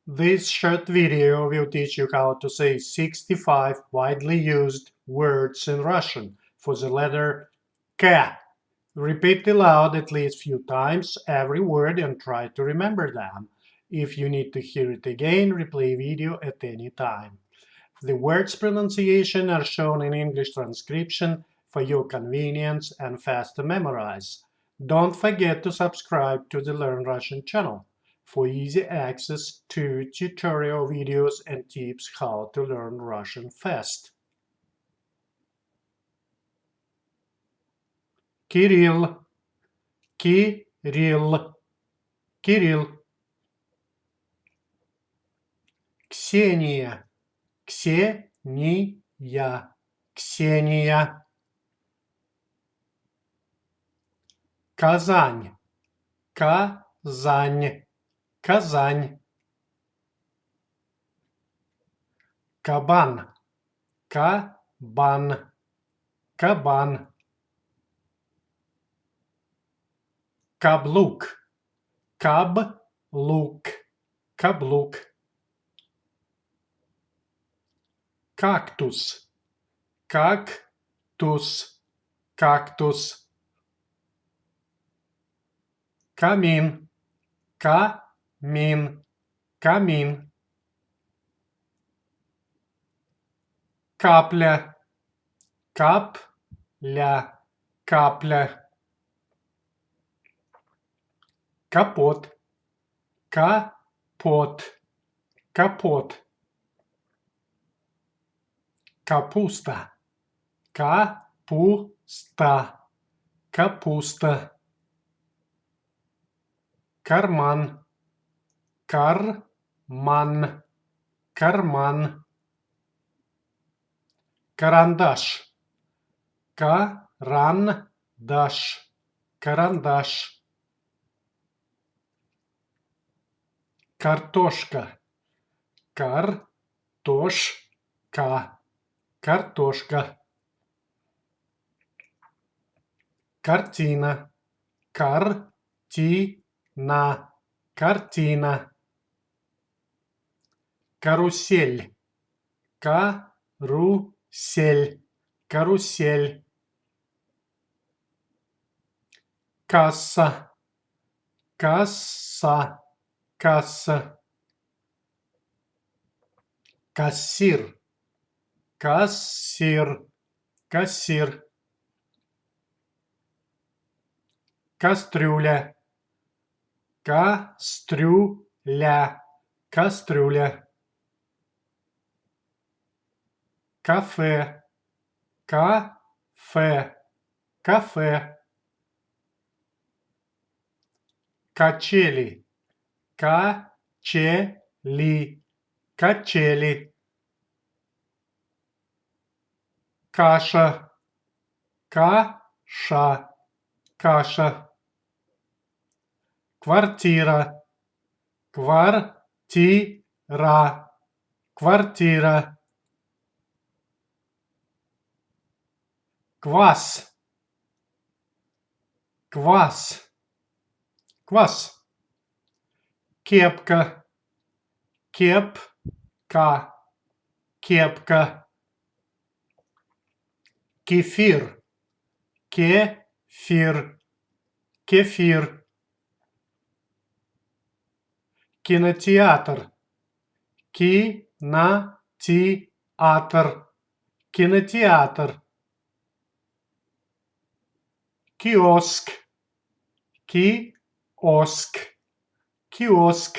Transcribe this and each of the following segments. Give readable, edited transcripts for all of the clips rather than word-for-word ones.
This short video will teach you how to say 65 widely used words in Russian for the letter K. Repeat aloud at least few times every word and try to remember them. If you need to hear it again, replay video at any time. The words' pronunciation are shown in English transcription for your convenience and fast to memorize. Don't forget to subscribe to the Learn Russian channel for easy access to tutorial videos and tips how to learn Russian fast. Kirill, Kirill, Kirill. Ksenia, Ksения, Ksenia. Казань, Казань, Казань. Кабан, Кабан, Кабан. Каблук, Каблук, Каблук. Кактус, Кактус, Кактус. Камин, Камин, Камин. Капля, Капля, Капля. Капот, Капот, Капот. Капуста, Капуста, Капуста. Карман, Карман, Карман. Карандаш, Карандаш, Карандаш. Картошка, Картошка, Картошка. Картина, Картина, Картина. Карусель, Карусель, Карусель. Касса, Касса, Касса. Кассир, Кассир, Кассир. Кастрюля, Кастрюля, Кастрюля. Кафе, Кафе, Кафе. Качели, Качели, Качели. Каша, Каша, Каша. Квартира, Квартира, Квартира. Квас, Квас, Квас. Кепка, Кепка, Кепка. Кефир, Кефир, Кефир. Кинотеатр, Кинотеатр, Кинотеатр. Киоск, Киоск, Киоск.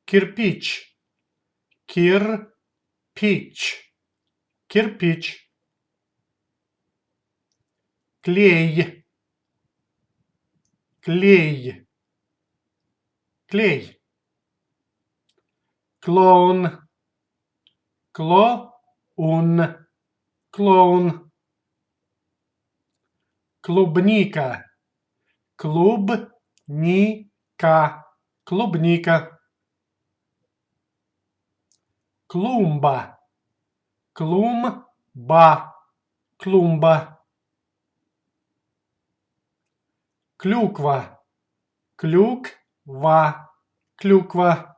Кирпич, Кирпич, Кирпич. Клей, Клей, Клей. Клоун, Клоун, Клоун. Клубника, Клубника, Клубника. Клумба, Клумба, Клумба. Клюква, Клюква, клюква,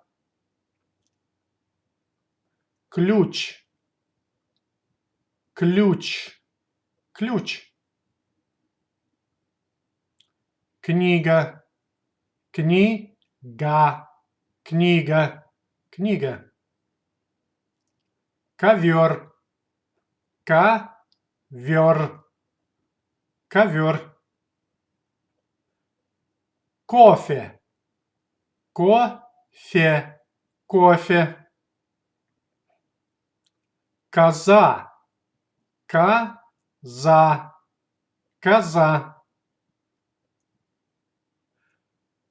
ключ, ключ, ключ, книга, книга, книга, книга, ковер, ковер, ковер, кофе, кофе, кофе, коза, коза, коза,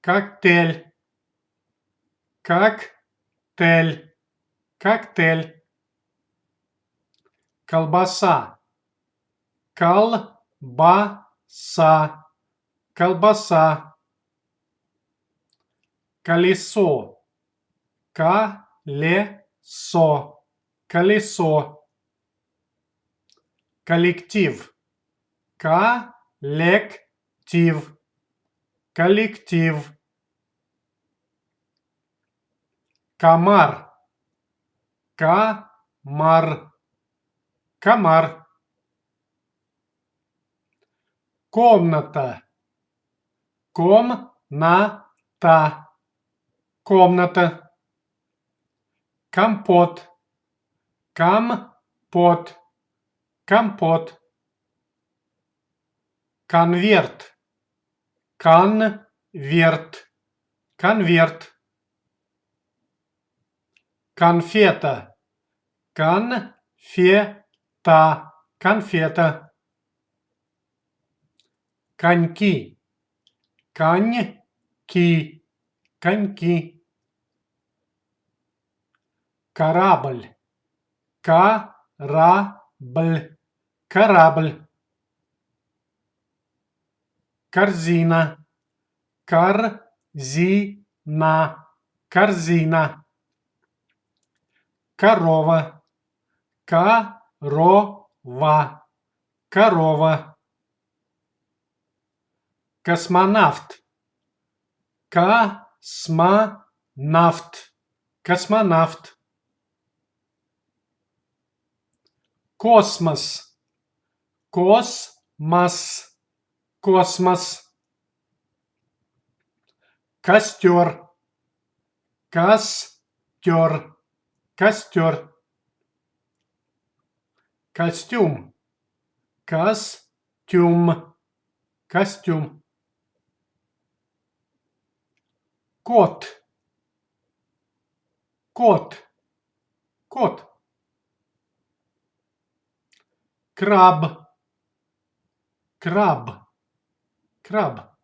коктейль, коктейль, коктейль, колбаса, колбаса, колбаса, колесо, колесо, колесо, коллектив, коллектив, коллектив, комар, комар, комар, комната, комната, комната, компот, компот, компот, конверт, конверт, конверт, конфета, конфета, конфета, коньки, коньки, коньки, корабль, корабль, корабль, корзина, корзина, корзина, корова, корова, корова, космонавт, космонавт, космонавт, космос, космос, космос, костер, костер, костер, костюм, костюм, костюм, кот, кот, кот, краб, краб, краб,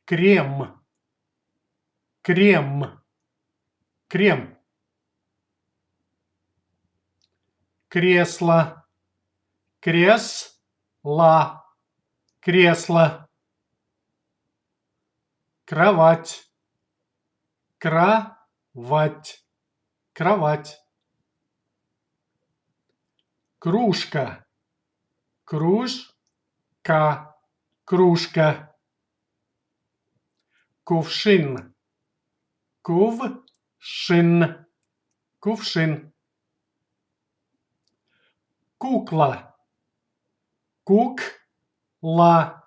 крем, крем, крем, кресло, кресло, кресло, кровать, кровать, кровать, кружка, кружка, кружка, кувшин, кувшин, кувшин, кукла, кукла,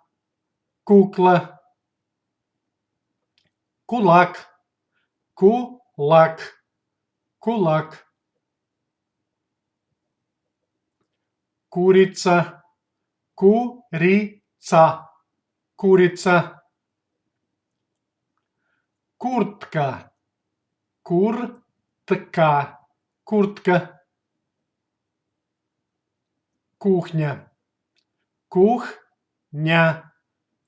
кукла, кулак, кулак, кулак, курица, курица, курица, куртка, куртка, куртка, кухня, кухня,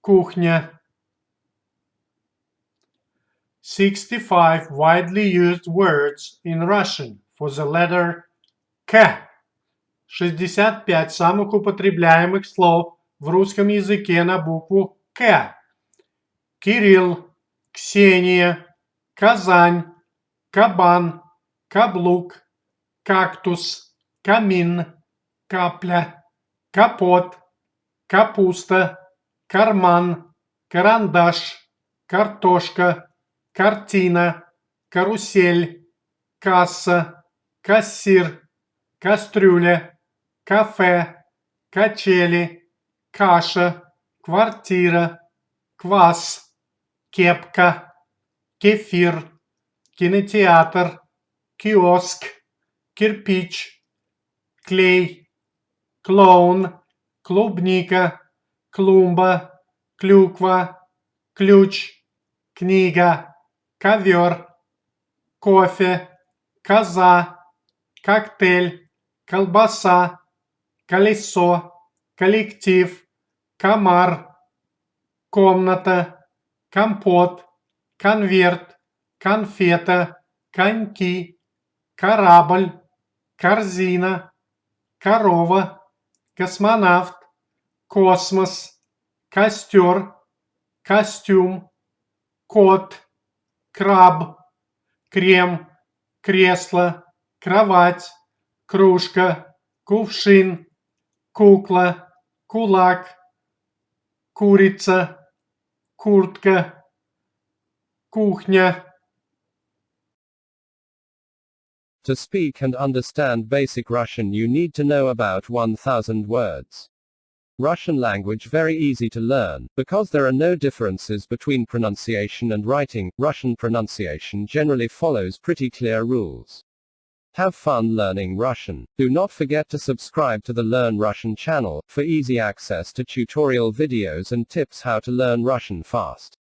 кухня. 65 widely used words in Russian for the letter K. 65 самых употребляемых слов в русском языке на букву К. Кирилл, Ксения, Казань, кабан, каблук, кактус, камин, капля, капот, капуста, карман, карандаш, картошка, картина, карусель, касса, кассир, кастрюля, кафе, качели, каша, квартира, квас, кепка, кефир, кинотеатр, киоск, кирпич, клей, клоун, клубника, клумба, клюква, ключ, книга, ковер, кофе, коза, коктейль, колбаса, колесо, коллектив, комар, комната, компот, конверт, конфета, коньки, корабль, корзина, корова, космонавт, космос, костер, костюм, кот, краб, крем, кресло, кровать, кружка, кувшин, кукла, кулак, курица, куртка, кухня. To speak and understand basic Russian, you need to know about 1000 words. Russian language very easy to learn, because there are no differences between pronunciation and writing. Russian pronunciation generally follows pretty clear rules. Have fun learning Russian. Do not forget to subscribe to the Learn Russian channel, for easy access to tutorial videos and tips how to learn Russian fast.